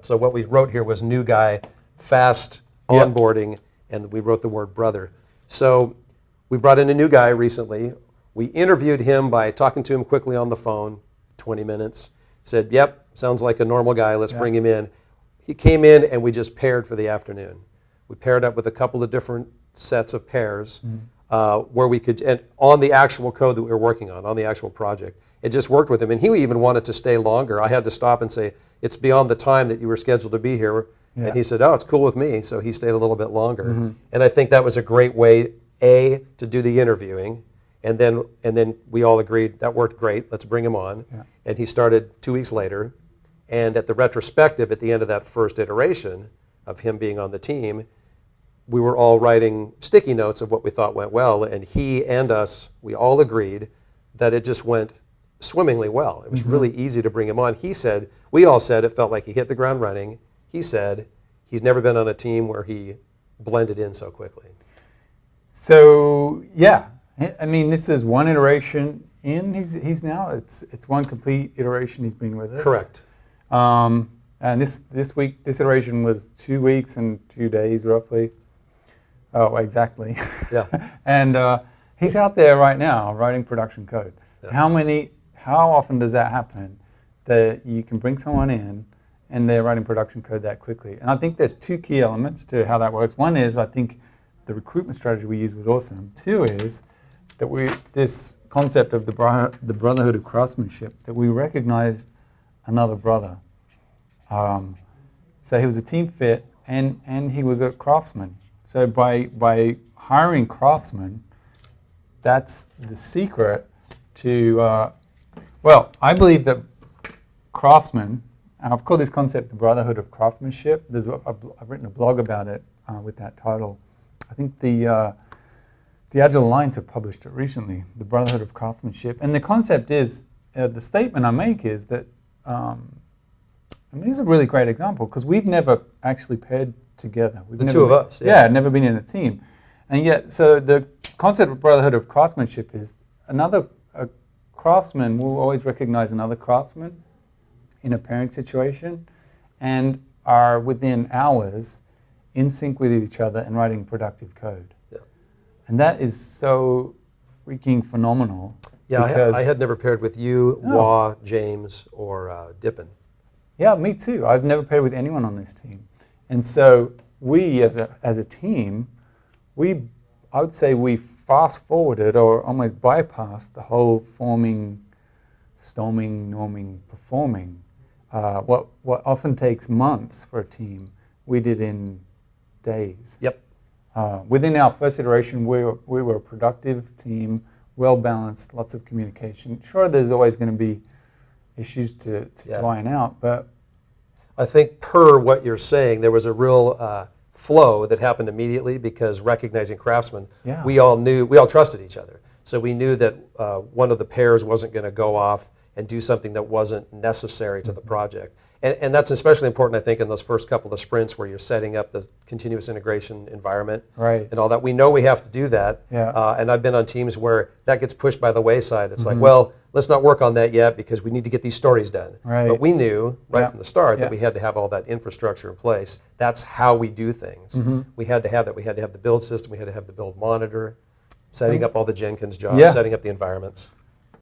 So what we wrote here was new guy, fast onboarding, and we wrote the word brother. So we brought in a new guy recently. We interviewed him by talking to him quickly on the phone, 20 minutes. Said, yep, sounds like a normal guy, let's bring him in. He came in and we just paired for the afternoon. We paired up with a couple of different sets of pairs where we could, and on the actual code that we were working on the actual project. It just worked with him, and he even wanted to stay longer. I had to stop and say, it's beyond the time that you were scheduled to be here. Yeah. And he said, oh, it's cool with me, so he stayed a little bit longer. And I think that was a great way, A, to do the interviewing, and then we all agreed that worked great, let's bring him on. Yeah. And he started 2 weeks later, and at the retrospective, at the end of that first iteration of him being on the team, we were all writing sticky notes of what we thought went well, and he and us, we all agreed that it just went swimmingly well. It was really easy to bring him on. He said, we all said it felt like he hit the ground running. He said he's never been on a team where he blended in so quickly. So yeah, I mean, this is one iteration in. He's now it's one complete iteration. He's been with us. Correct. And this iteration was 2 weeks and 2 days roughly. Oh, exactly. Yeah. And he's out there right now writing production code. Yeah. How often does that happen that you can bring someone in and they're writing production code that quickly? And I think there's two key elements to how that works. One is, I think the recruitment strategy we used was awesome. Two is that this concept of the brotherhood of craftsmanship, that we recognized another brother. So he was a team fit and he was a craftsman. So by hiring craftsmen, that's the secret to, well, I believe that craftsmen, and I've called this concept the brotherhood of craftsmanship. I've written a blog about it with that title. I think the Agile Alliance have published it recently, the brotherhood of craftsmanship. And the concept is, the statement I make is that, I mean, it's a really great example because we've never actually paired together. The two of us. Yeah, never been in a team. And yet, so the concept of brotherhood of craftsmanship is a craftsman will always recognize another craftsman in a pairing situation and are within hours in sync with each other and writing productive code. Yeah. And that is so freaking phenomenal. Yeah, I had never paired with you, Wah, James, or Dippin. Yeah, me too. I've never paired with anyone on this team. And so we, as a team, I would say we fast-forwarded or almost bypassed the whole forming, storming, norming, performing. What often takes months for a team, we did in days. Yep. Within our first iteration, we were a productive team, well-balanced, lots of communication. Sure, there's always going to be issues to iron out, but I think per what you're saying, there was a real flow that happened immediately because recognizing craftsmen, we all trusted each other. So we knew that one of the pairs wasn't going to go off and do something that wasn't necessary to the project. And that's especially important, I think, in those first couple of sprints where you're setting up the continuous integration environment and all that. We know we have to do that. Yeah. And I've been on teams where that gets pushed by the wayside. It's like, well, let's not work on that yet because we need to get these stories done. Right. But we knew right from the start that we had to have all that infrastructure in place. That's how we do things. We had to have that. We had to have the build system. We had to have the build monitor, setting up all the Jenkins jobs, setting up the environments.